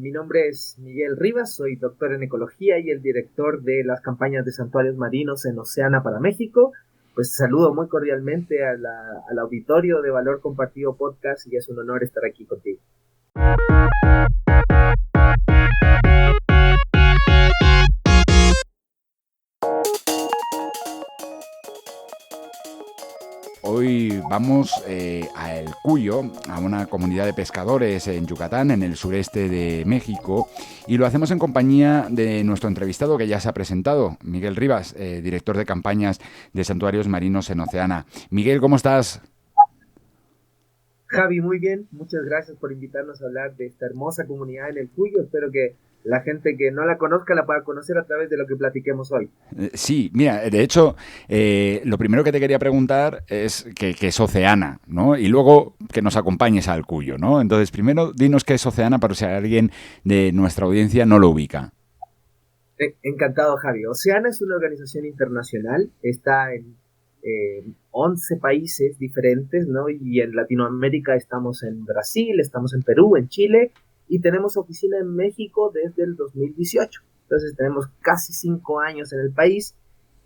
Mi nombre es Miguel Rivas, soy doctor en ecología y el director de las campañas de santuarios marinos en Oceana para México. Pues saludo muy cordialmente al auditorio de Valor Compartido Podcast y es un honor estar aquí contigo. Hoy vamos a El Cuyo, a una comunidad de pescadores en Yucatán, en el sureste de México, y lo hacemos en compañía de nuestro entrevistado que ya se ha presentado, Miguel Rivas, director de campañas de santuarios marinos en Oceana. Miguel, ¿cómo estás? Javi, muy bien, muchas gracias por invitarnos a hablar de esta hermosa comunidad en El Cuyo. Espero que la gente que no la conozca la pueda conocer a través de lo que platiquemos hoy. Sí, mira, de hecho, lo primero que te quería preguntar es que es Oceana, ¿no? Y luego que nos acompañes al Cuyo, ¿no? Entonces, primero dinos qué es Oceana para si alguien de nuestra audiencia no lo ubica. Encantado, Javi. Oceana es una organización internacional, está en 11 países diferentes, ¿no? Y en Latinoamérica estamos en Brasil, estamos en Perú, en Chile, y tenemos oficina en México desde el 2018. Entonces tenemos casi 5 años en el país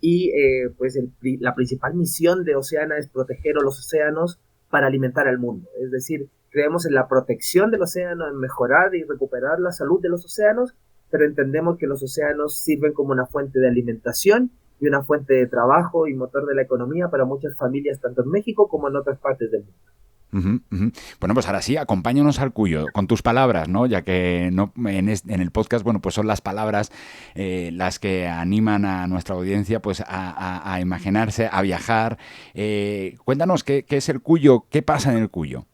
y pues la principal misión de Oceana es proteger los océanos para alimentar al mundo. Es decir, creemos en la protección del océano, en mejorar y recuperar la salud de los océanos, pero entendemos que los océanos sirven como una fuente de alimentación y una fuente de trabajo y motor de la economía para muchas familias, tanto en México como en otras partes del mundo. Uh-huh, uh-huh. Bueno, pues ahora sí, acompáñanos al Cuyo, con tus palabras, ¿no? Ya que no, en el podcast, bueno, pues son las palabras las que animan a nuestra audiencia pues a imaginarse, a viajar. Cuéntanos qué es el Cuyo, qué pasa en el Cuyo.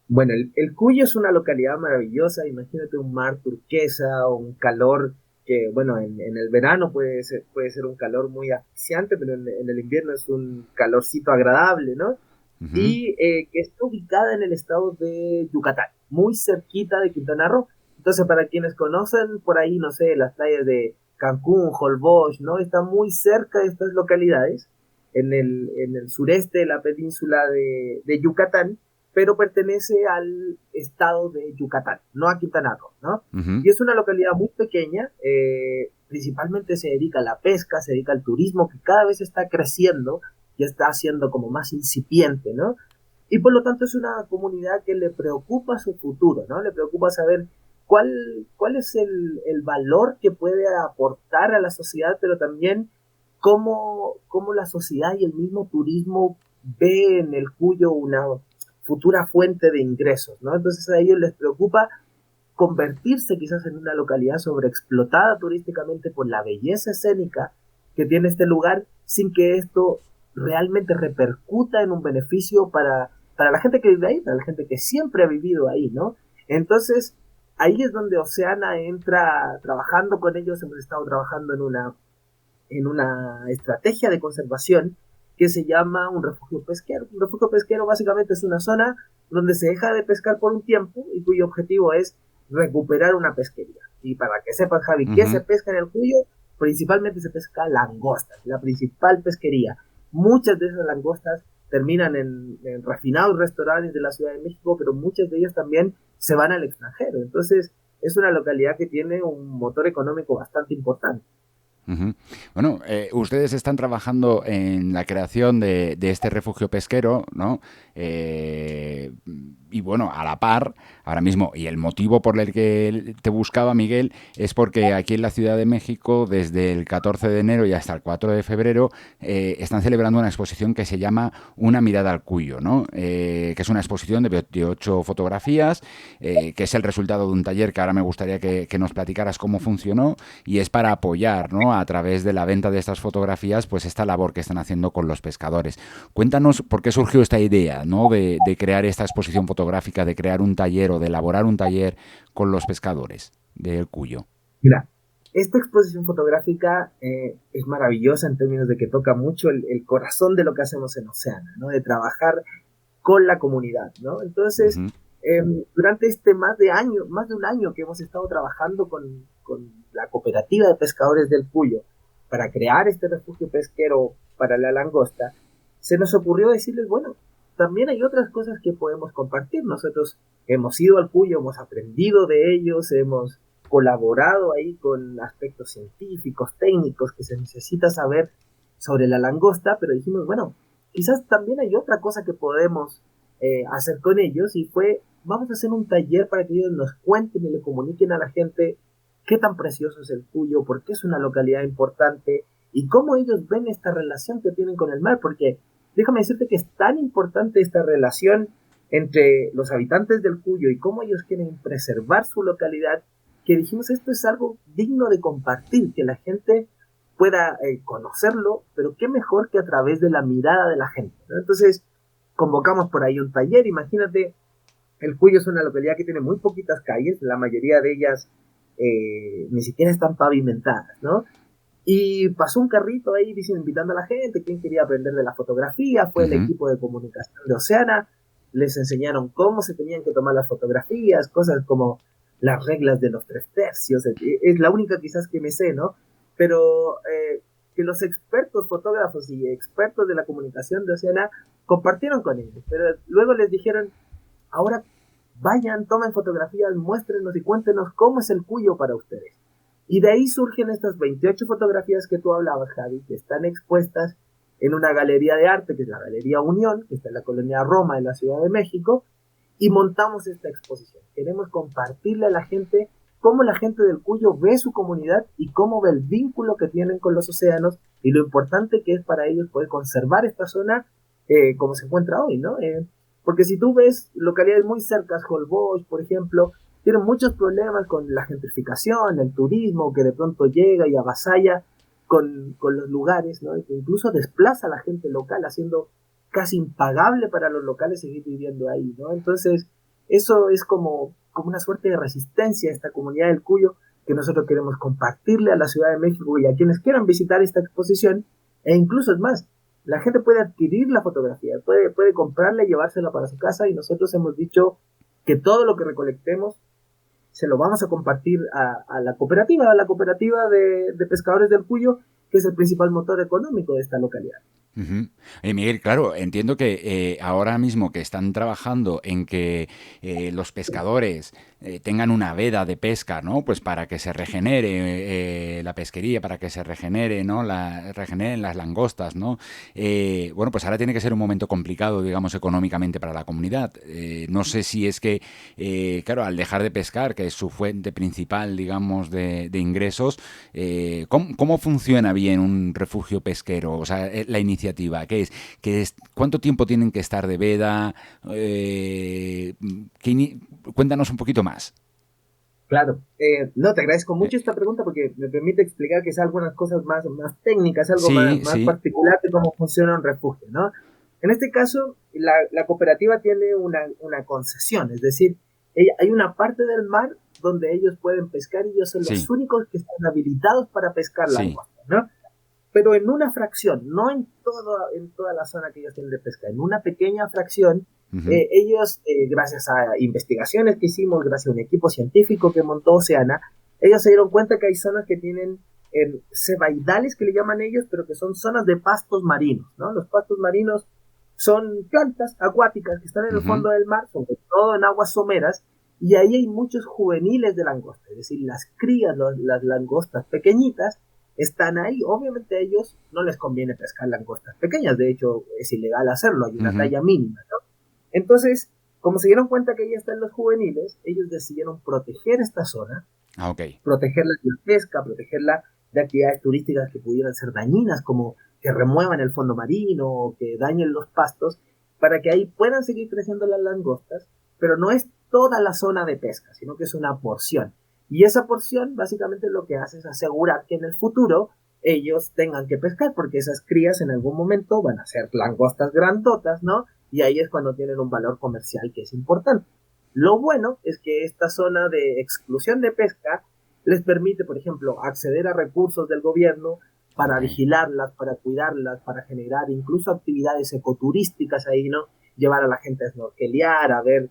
Bueno, el Cuyo es una localidad maravillosa. Imagínate un mar turquesa o un calor que, bueno, en el verano puede ser un calor muy asfixiante, pero en el invierno es un calorcito agradable, ¿no? Uh-huh. Y que está ubicada en el estado de Yucatán, muy cerquita de Quintana Roo. Entonces, para quienes conocen por ahí, no sé, las playas de Cancún, Holbox, ¿no? Está muy cerca de estas localidades, en el sureste de la península de Yucatán, pero pertenece al estado de Yucatán, no a Quintana Roo, ¿no? Uh-huh. Y es una localidad muy pequeña, principalmente se dedica a la pesca, se dedica al turismo, que cada vez está creciendo, ya está haciendo como más incipiente, ¿no? Y por lo tanto es una comunidad que le preocupa su futuro, ¿no? Le preocupa saber cuál es el valor que puede aportar a la sociedad, pero también cómo la sociedad y el mismo turismo ve en el Cuyo una futura fuente de ingresos, ¿no? Entonces a ellos les preocupa convertirse quizás en una localidad sobreexplotada turísticamente por la belleza escénica que tiene este lugar, sin que esto realmente repercuta en un beneficio para la gente que vive ahí, para la gente que siempre ha vivido ahí, ¿no? Entonces, ahí es donde Oceana entra trabajando con ellos. Hemos estado trabajando en una estrategia de conservación que se llama un refugio pesquero. Un refugio pesquero básicamente es una zona donde se deja de pescar por un tiempo y cuyo objetivo es recuperar una pesquería. Y para que sepas, Javi, ¿qué se Uh-huh. pesca en el Cuyo? Principalmente se pesca langostas, la principal pesquería. Muchas de esas langostas terminan en refinados restaurantes de la Ciudad de México, pero muchas de ellas también se van al extranjero. Entonces, es una localidad que tiene un motor económico bastante importante. Uh-huh. Bueno, ustedes están trabajando en la creación de este refugio pesquero, ¿no? Y bueno, a la par, ahora mismo, y el motivo por el que te buscaba, Miguel, es porque aquí en la Ciudad de México, desde el 14 de enero y hasta el 4 de febrero, están celebrando una exposición que se llama Una mirada al Cuyo, ¿no? Que es una exposición de 28 fotografías, que es el resultado de un taller que ahora me gustaría que nos platicaras cómo funcionó, y es para apoyar, ¿no? A través de la venta de estas fotografías, pues esta labor que están haciendo con los pescadores. Cuéntanos por qué surgió esta idea, ¿no? De crear esta exposición fotográfica, de crear un taller o de elaborar un taller con los pescadores del Cuyo. Mira, esta exposición fotográfica es maravillosa en términos de que toca mucho el corazón de lo que hacemos en Oceana, ¿no? De trabajar con la comunidad, ¿no? Entonces, Uh-huh. durante más de un año que hemos estado trabajando con la cooperativa de pescadores del Cuyo para crear este refugio pesquero para la langosta, se nos ocurrió decirles, bueno, también hay otras cosas que podemos compartir. Nosotros hemos ido al Cuyo, hemos aprendido de ellos, hemos colaborado ahí con aspectos científicos, técnicos que se necesita saber sobre la langosta, pero dijimos, bueno, quizás también hay otra cosa que podemos hacer con ellos y fue, vamos a hacer un taller para que ellos nos cuenten y le comuniquen a la gente qué tan precioso es el Cuyo, por qué es una localidad importante y cómo ellos ven esta relación que tienen con el mar, porque déjame decirte que es tan importante esta relación entre los habitantes del Cuyo y cómo ellos quieren preservar su localidad, que dijimos esto es algo digno de compartir, que la gente pueda conocerlo, pero qué mejor que a través de la mirada de la gente, ¿no? Entonces convocamos por ahí un taller, imagínate, el Cuyo es una localidad que tiene muy poquitas calles, la mayoría de ellas ni siquiera están pavimentadas, ¿no? Y pasó un carrito ahí diciendo, invitando a la gente, quien quería aprender de la fotografía, fue el equipo de comunicación de Oceana, les enseñaron cómo se tenían que tomar las fotografías, cosas como las reglas de los 3/3, es la única quizás que me sé, ¿no? Pero que los expertos fotógrafos y expertos de la comunicación de Oceana compartieron con ellos, pero luego les dijeron, ahora vayan, tomen fotografías, muéstrenos y cuéntenos cómo es el Cuyo para ustedes. Y de ahí surgen estas 28 fotografías que tú hablabas, Javi, que están expuestas en una galería de arte, que es la Galería Unión, que está en la colonia Roma, en la Ciudad de México, y montamos esta exposición. Queremos compartirle a la gente cómo la gente del Cuyo ve su comunidad y cómo ve el vínculo que tienen con los océanos y lo importante que es para ellos poder conservar esta zona como se encuentra hoy, ¿no? Porque si tú ves localidades muy cercas, Holbox, por ejemplo, tienen muchos problemas con la gentrificación, el turismo que de pronto llega y avasalla con los lugares, ¿no? Y que incluso desplaza a la gente local, haciendo casi impagable para los locales seguir viviendo ahí, ¿no? Entonces, eso es como una suerte de resistencia a esta comunidad del Cuyo que nosotros queremos compartirle a la Ciudad de México y a quienes quieran visitar esta exposición, e incluso es más, la gente puede adquirir la fotografía, puede comprarla y llevársela para su casa, y nosotros hemos dicho que todo lo que recolectemos se lo vamos a compartir a la cooperativa de pescadores del Cuyo, que es el principal motor económico de esta localidad. Miguel, claro, entiendo que ahora mismo que están trabajando en que los pescadores tengan una veda de pesca, ¿no? Pues para que se regenere la pesquería, para que se regenere, ¿no? Regeneren las langostas, ¿no? Bueno, pues ahora tiene que ser un momento complicado, digamos, económicamente para la comunidad. No sé si es que, claro, al dejar de pescar, que es su fuente principal, digamos, de ingresos, ¿cómo funciona bien un refugio pesquero? O sea, la iniciativa, ¿qué es? ¿Cuánto tiempo tienen que estar de veda? Cuéntanos un poquito más. Claro, no, te agradezco mucho esta pregunta porque me permite explicar que es algunas cosas más técnicas, algo Sí, más sí. particular de cómo funciona un refugio, ¿no? En este caso, la cooperativa tiene una concesión, es decir, hay una parte del mar donde ellos pueden pescar y ellos son los Sí, únicos que están habilitados para pescar sí. langosta, ¿no? Pero en una fracción, no en toda la zona que ellos tienen de pesca, en una pequeña fracción, Uh-huh. ellos, gracias a investigaciones que hicimos, gracias a un equipo científico que montó Oceana, ellos se dieron cuenta que hay zonas que tienen cebaidales, que le llaman ellos, pero que son zonas de pastos marinos, ¿no? Los pastos marinos son plantas acuáticas que están en el Uh-huh. fondo del mar, sobre todo en aguas someras, y ahí hay muchos juveniles de langosta, es decir, las crías, las langostas pequeñitas, están ahí. Obviamente a ellos no les conviene pescar langostas pequeñas, de hecho es ilegal hacerlo, hay una Uh-huh. talla mínima, ¿no? Entonces, como se dieron cuenta que ya están los juveniles, ellos decidieron proteger esta zona, Ah, ok. protegerla de la pesca, protegerla de actividades turísticas que pudieran ser dañinas, como que remuevan el fondo marino o que dañen los pastos, para que ahí puedan seguir creciendo las langostas, pero no es toda la zona de pesca, sino que es una porción. Y esa porción básicamente lo que hace es asegurar que en el futuro ellos tengan que pescar, porque esas crías en algún momento van a ser langostas grandotas, ¿no? Y ahí es cuando tienen un valor comercial que es importante. Lo bueno es que esta zona de exclusión de pesca les permite, por ejemplo, acceder a recursos del gobierno para Ok. vigilarlas, para cuidarlas, para generar incluso actividades ecoturísticas ahí, ¿no? Llevar a la gente a snorkelear, a ver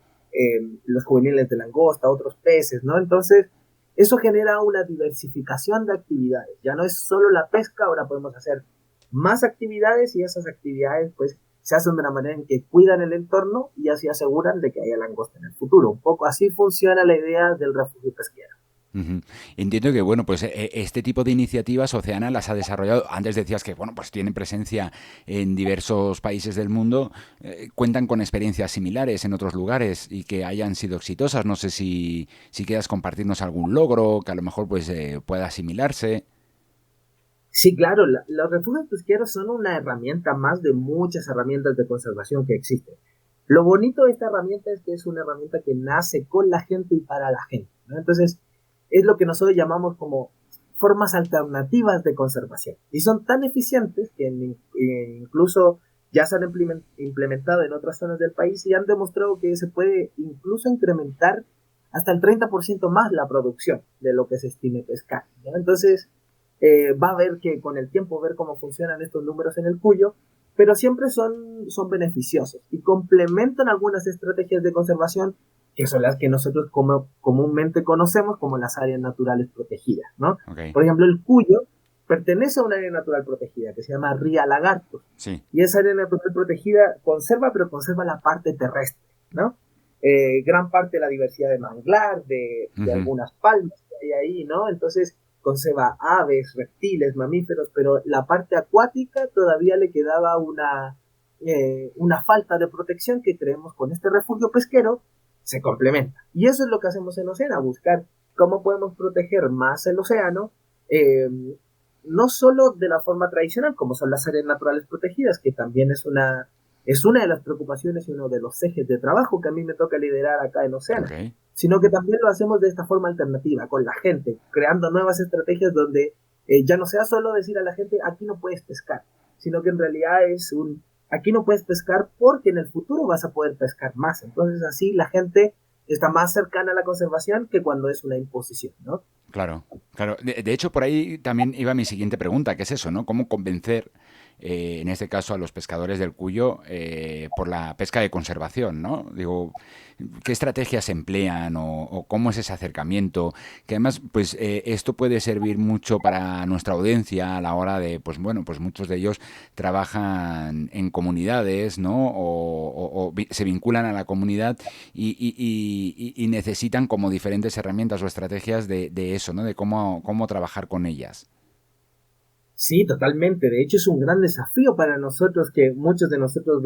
los juveniles de langosta, otros peces, ¿no? Entonces, eso genera una diversificación de actividades. Ya no es solo la pesca, ahora podemos hacer más actividades y esas actividades, pues, se hacen de una manera en que cuidan el entorno y así aseguran de que haya langosta en el futuro. Un poco así funciona la idea del refugio pesquero. Ujú. Entiendo que, bueno, pues este tipo de iniciativas Oceana las ha desarrollado. Antes decías que, bueno, pues tienen presencia en diversos países del mundo, cuentan con experiencias similares en otros lugares y que hayan sido exitosas. No sé si quieras compartirnos algún logro que a lo mejor pues pueda asimilarse. Sí, claro, los refugios pesqueros son una herramienta más de muchas herramientas de conservación que existen. Lo bonito de esta herramienta es que es una herramienta que nace con la gente y para la gente, ¿no? Entonces, es lo que nosotros llamamos como formas alternativas de conservación. Y son tan eficientes que incluso ya se han implementado en otras zonas del país y han demostrado que se puede incluso incrementar hasta el 30% más la producción de lo que se estime pescar, ¿no? Entonces, va a ver que con el tiempo ver cómo funcionan estos números en el Cuyo, pero siempre son beneficiosos y complementan algunas estrategias de conservación que son las que nosotros comúnmente conocemos como las áreas naturales protegidas, ¿no? Okay. Por ejemplo, el Cuyo pertenece a una área natural protegida que se llama Ría Lagartos, Sí. y esa área natural protegida conserva, pero conserva la parte terrestre, ¿no? Gran parte de la diversidad de manglar, de Ujú. algunas palmas que hay ahí, ¿no? Entonces, conserva aves, reptiles, mamíferos, pero la parte acuática todavía le quedaba una falta de protección que creemos con este refugio pesquero se complementa. Y eso es lo que hacemos en Oceana, buscar cómo podemos proteger más el océano, eh, no solo de la forma tradicional, como son las áreas naturales protegidas, que también es una de las preocupaciones y uno de los ejes de trabajo que a mí me toca liderar acá en Oceana, Okay. sino que también lo hacemos de esta forma alternativa, con la gente, creando nuevas estrategias donde ya no sea solo decir a la gente, aquí no puedes pescar, sino que en realidad aquí no puedes pescar porque en el futuro vas a poder pescar más. Entonces así la gente está más cercana a la conservación que cuando es una imposición, ¿no? Claro, claro. De hecho, por ahí también iba mi siguiente pregunta, que es eso, ¿no? ¿Cómo convencer, en este caso, a los pescadores del Cuyo por la pesca de conservación, ¿no? Digo, ¿qué estrategias emplean o cómo es ese acercamiento? Que además, pues esto puede servir mucho para nuestra audiencia a la hora de, pues bueno, pues muchos de ellos trabajan en comunidades, ¿no? O se vinculan a la comunidad y necesitan como diferentes herramientas o estrategias de eso, ¿no? De cómo trabajar con ellas. Sí, totalmente. De hecho, es un gran desafío para nosotros que muchos de nosotros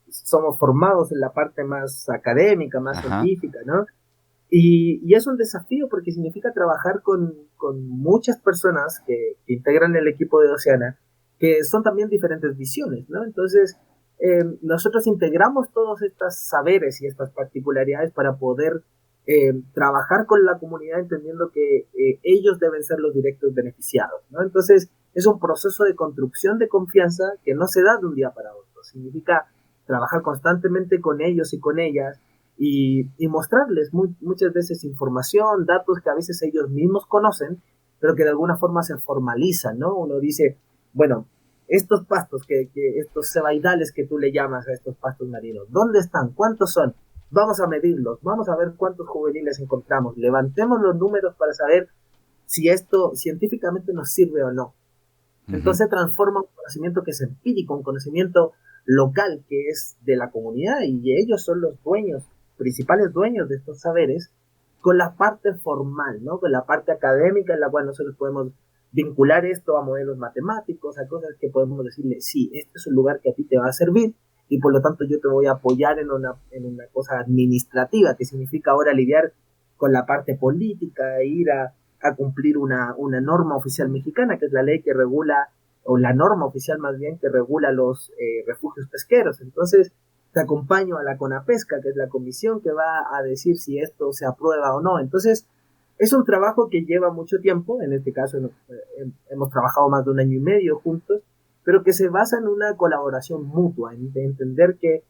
somos formados en la parte más académica, más Ajá. científica, ¿no? Y es un desafío porque significa trabajar con muchas personas que integran el equipo de Oceana, que son también diferentes visiones, ¿no? Entonces, nosotros integramos todos estos saberes y estas particularidades para poder trabajar con la comunidad entendiendo que ellos deben ser los directos beneficiados, ¿no? Entonces, es un proceso de construcción de confianza que no se da de un día para otro. Significa trabajar constantemente con ellos y con ellas y mostrarles muchas veces información, datos que a veces ellos mismos conocen, pero que de alguna forma se formalizan, ¿no? Uno dice, bueno, estos pastos, estos cebaidales que tú le llamas a estos pastos marinos, ¿dónde están? ¿Cuántos son? Vamos a medirlos, vamos a ver cuántos juveniles encontramos, levantemos los números para saber si esto científicamente nos sirve o no. Ujú. Entonces transforma un conocimiento que es empírico, un conocimiento local que es de la comunidad y ellos son los dueños, principales dueños de estos saberes, con la parte formal, ¿no? Con la parte académica en la cual nosotros podemos vincular esto a modelos matemáticos, a cosas que podemos decirle, sí, este es un lugar que a ti te va a servir y por lo tanto yo te voy a apoyar en una cosa administrativa, que significa ahora lidiar con la parte política, ir a cumplir una norma oficial mexicana, que es la ley que regula, o la norma oficial más bien, que regula los refugios pesqueros. Entonces, te acompaño a la CONAPESCA, que es la comisión que va a decir si esto se aprueba o no. Entonces, es un trabajo que lleva mucho tiempo, en este caso hemos trabajado más de 1 año y medio juntos, pero que se basa en una colaboración mutua, en de entender que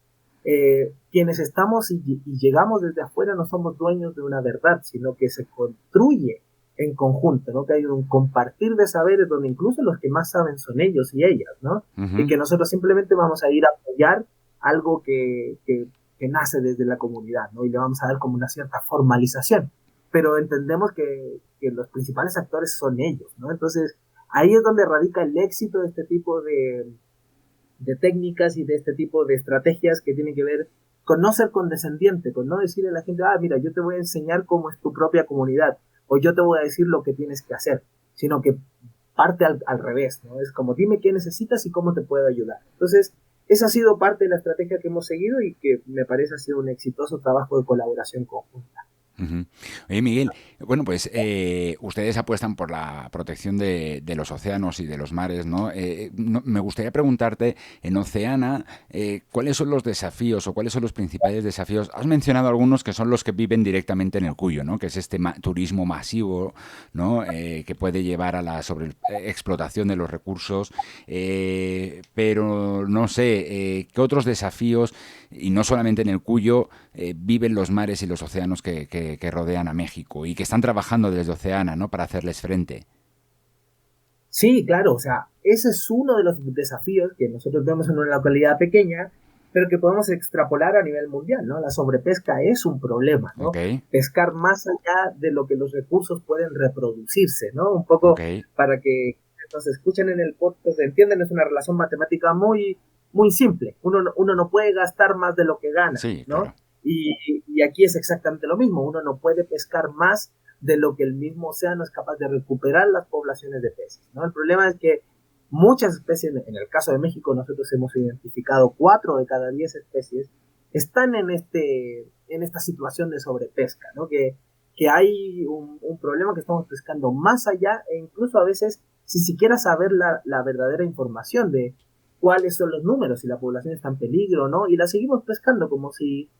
quienes estamos y llegamos desde afuera no somos dueños de una verdad, sino que se construye en conjunto, ¿no? Que hay un compartir de saberes donde incluso los que más saben son ellos y ellas, ¿no? Y Ujú. que nosotros simplemente vamos a ir a apoyar algo que nace desde la comunidad, ¿no? Y le vamos a dar como una cierta formalización, pero entendemos que los principales actores son ellos, ¿no? Entonces, ahí es donde radica el éxito de este tipo de técnicas y de este tipo de estrategias que tienen que ver con no ser condescendiente, con no decirle a la gente, mira, yo te voy a enseñar cómo es tu propia comunidad, o yo te voy a decir lo que tienes que hacer, sino que parte al revés, ¿no? Es como, dime qué necesitas y cómo te puedo ayudar. Entonces, esa ha sido parte de la estrategia que hemos seguido y que me parece ha sido un exitoso trabajo de colaboración conjunta. Ujú. Oye, Miguel, bueno, pues ustedes apuestan por la protección de los océanos y de los mares, ¿no? Me gustaría preguntarte, en Oceana, ¿cuáles son los desafíos o cuáles son los principales desafíos? Has mencionado algunos que son los que viven directamente en el Cuyo, ¿no? Que es este turismo masivo, ¿no? Que puede llevar a la sobreexplotación de los recursos, pero no sé, ¿qué otros desafíos, y no solamente en el Cuyo, viven los mares y los océanos que rodean a México y que están trabajando desde Oceana, ¿no? Para hacerles frente? Sí, claro, o sea, ese es uno de los desafíos que nosotros vemos en una localidad pequeña, pero que podemos extrapolar a nivel mundial, ¿no? La sobrepesca es un problema, Ok, ¿no? Pescar más allá de lo que los recursos pueden reproducirse, ¿no? Un ok. poco para que nos escuchen en el podcast, entienden, es una relación matemática muy simple. Uno no puede gastar más de lo que gana, Sí, ¿no? claro. Y aquí es exactamente lo mismo, uno no puede pescar más de lo que el mismo océano es capaz de recuperar las poblaciones de peces, ¿no? El problema es que muchas especies, en el caso de México, nosotros hemos identificado 4 de cada 10 especies, están en esta situación de sobrepesca, ¿no? Que hay un problema que estamos pescando más allá e incluso a veces sin siquiera saber la verdadera información de cuáles son los números, si la población está en peligro o no, y la seguimos pescando como si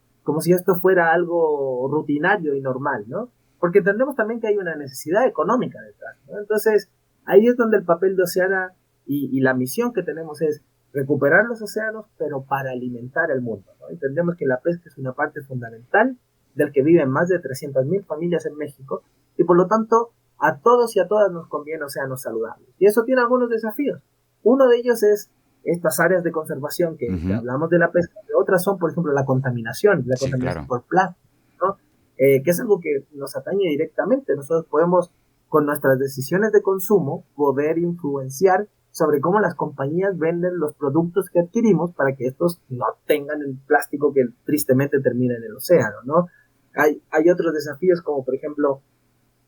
esto fuera algo rutinario y normal, ¿no? Porque entendemos también que hay una necesidad económica detrás, ¿no? Entonces, ahí es donde el papel de Oceana y la misión que tenemos es recuperar los océanos, pero para alimentar el mundo, ¿no? Entendemos que la pesca es una parte fundamental del que viven más de 300.000 familias en México y por lo tanto a todos y a todas nos conviene océanos saludables. Y eso tiene algunos desafíos. Uno de ellos es estas áreas de conservación que Ujú. hablamos de la pesca, y otras son, por ejemplo, la contaminación Sí, claro. por plástico, ¿no? Que es algo que nos atañe directamente. Nosotros podemos, con nuestras decisiones de consumo, poder influenciar sobre cómo las compañías venden los productos que adquirimos para que estos no tengan el plástico que tristemente termina en el océano, ¿no? Hay otros desafíos como, por ejemplo,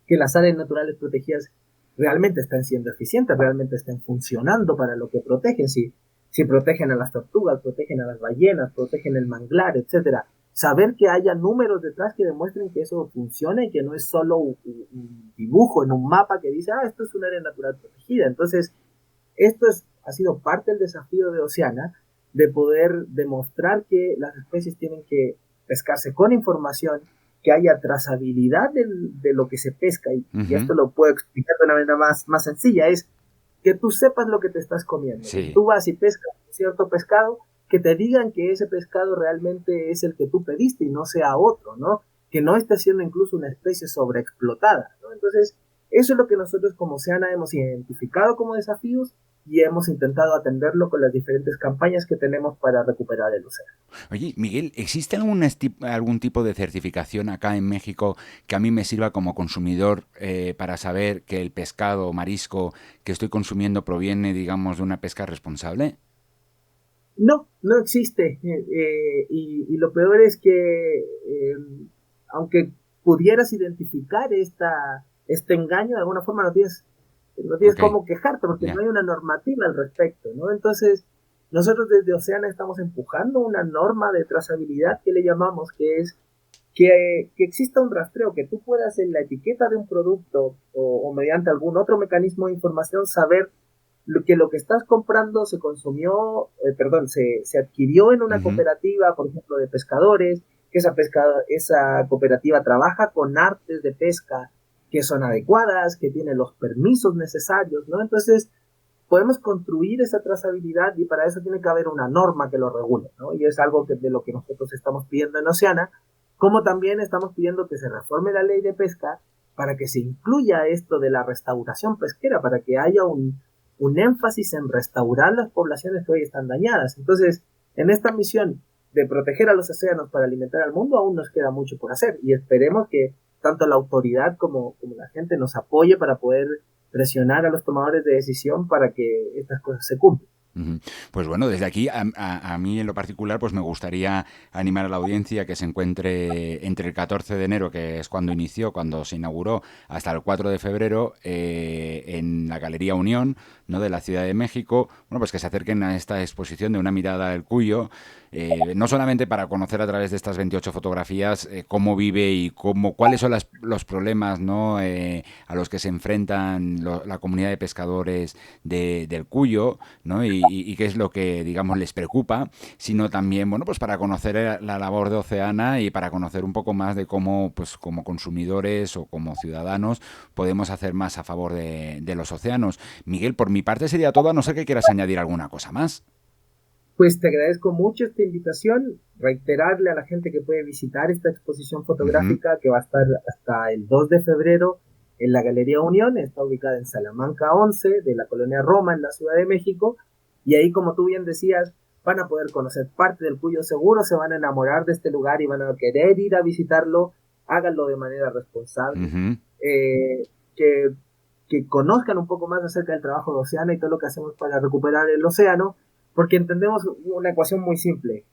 que las áreas naturales protegidas realmente están siendo eficientes, realmente están funcionando para lo que protegen, si protegen a las tortugas, protegen a las ballenas, protegen el manglar, etcétera. Saber que haya números detrás que demuestren que eso funciona y que no es solo un dibujo en un mapa que dice, esto es un área natural protegida. Entonces, ha sido parte del desafío de Oceana, de poder demostrar que las especies tienen que pescarse con información, que haya trazabilidad de lo que se pesca, y Ujú. esto lo puedo explicar de una manera más sencilla, es que tú sepas lo que te estás comiendo, que si Sí. tú vas y pescas cierto pescado, que te digan que ese pescado realmente es el que tú pediste y no sea otro, ¿no? Que no esté siendo incluso una especie sobreexplotada, ¿no? Entonces, eso es lo que nosotros como Oceana hemos identificado como desafíos y hemos intentado atenderlo con las diferentes campañas que tenemos para recuperar el océano. Oye, Miguel, ¿existe algún tipo de certificación acá en México que a mí me sirva como consumidor para saber que el pescado o marisco que estoy consumiendo proviene, digamos, de una pesca responsable? No, no existe. Y lo peor es que, aunque pudieras identificar este engaño, de alguna forma no tienes Ok, cómo quejarte porque no ya. hay una normativa al respecto, ¿no? Entonces, nosotros desde Oceana estamos empujando una norma de trazabilidad que le llamamos, que es que exista un rastreo, que tú puedas en la etiqueta de un producto o mediante algún otro mecanismo de información saber lo que estás comprando se consumió, perdón, se adquirió en una Ujú. cooperativa, por ejemplo, de pescadores, que esa cooperativa trabaja con artes de pesca que son adecuadas, que tienen los permisos necesarios, ¿no? Entonces, podemos construir esa trazabilidad y para eso tiene que haber una norma que lo regule, ¿no? Y es algo de lo que nosotros estamos pidiendo en Oceana, como también estamos pidiendo que se reforme la ley de pesca para que se incluya esto de la restauración pesquera, para que haya un énfasis en restaurar las poblaciones que hoy están dañadas. Entonces, en esta misión de proteger a los océanos para alimentar al mundo, aún nos queda mucho por hacer y esperemos que tanto la autoridad como la gente nos apoye para poder presionar a los tomadores de decisión para que estas cosas se cumplan. Pues bueno, desde aquí a mí en lo particular pues me gustaría animar a la audiencia que se encuentre entre el 14 de enero, que es cuando inició, cuando se inauguró, hasta el 4 de febrero en la Galería Unión, ¿no?, de la Ciudad de México. Bueno, pues que se acerquen a esta exposición de Una mirada al Cuyo, no solamente para conocer a través de estas 28 fotografías cómo vive y cuáles son los problemas, ¿no?, a los que se enfrentan la comunidad de pescadores del Cuyo, ¿no?, y qué es lo que, digamos, les preocupa, sino también, bueno, pues para conocer la labor de Oceana y para conocer un poco más de cómo, pues como consumidores o como ciudadanos, podemos hacer más a favor de los océanos. Miguel, por mi parte sería todo, a no ser que quieras añadir alguna cosa más. Pues te agradezco mucho esta invitación, reiterarle a la gente que puede visitar esta exposición fotográfica que va a estar hasta el 2 de febrero en la Galería Unión, está ubicada en Salamanca 11 de la colonia Roma en la Ciudad de México, y ahí, como tú bien decías, van a poder conocer parte del Cuyo, seguro se van a enamorar de este lugar y van a querer ir a visitarlo. Háganlo de manera responsable, que conozcan un poco más acerca del trabajo de Oceana y todo lo que hacemos para recuperar el océano, porque entendemos una ecuación muy simple.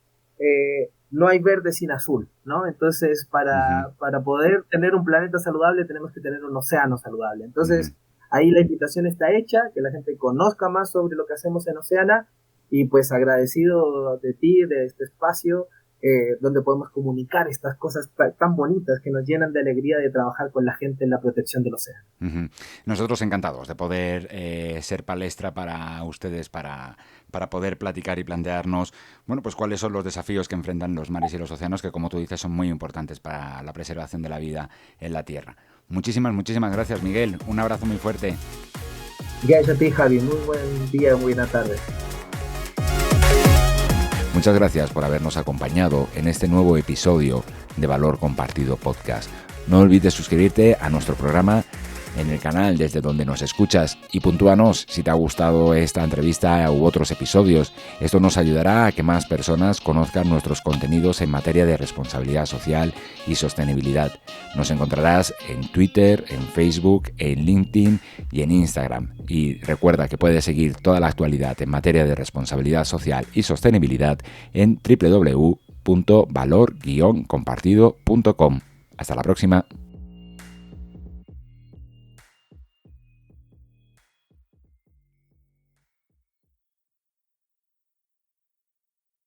No hay verde sin azul, ¿no? Entonces, para poder tener un planeta saludable, tenemos que tener un océano saludable. Entonces, ahí la invitación está hecha, que la gente conozca más sobre lo que hacemos en Oceana, y pues agradecido de ti, de este espacio, donde podemos comunicar estas cosas tan bonitas que nos llenan de alegría de trabajar con la gente en la protección del océano. Nosotros encantados de poder ser palestra para ustedes, para poder platicar y plantearnos, bueno, pues cuáles son los desafíos que enfrentan los mares y los océanos, que como tú dices son muy importantes para la preservación de la vida en la Tierra. Muchísimas gracias, Miguel. Un abrazo muy fuerte. Gracias a ti, Javi. Muy buen día, muy buena tarde. Muchas gracias por habernos acompañado en este nuevo episodio de Valor Compartido Podcast. No olvides suscribirte a nuestro programa en el canal desde donde nos escuchas y puntúanos si te ha gustado esta entrevista u otros episodios. Esto nos ayudará a que más personas conozcan nuestros contenidos en materia de responsabilidad social y sostenibilidad. Nos encontrarás en Twitter, en Facebook, en LinkedIn y en Instagram. Y recuerda que puedes seguir toda la actualidad en materia de responsabilidad social y sostenibilidad en www.valor-compartido.com. Hasta la próxima.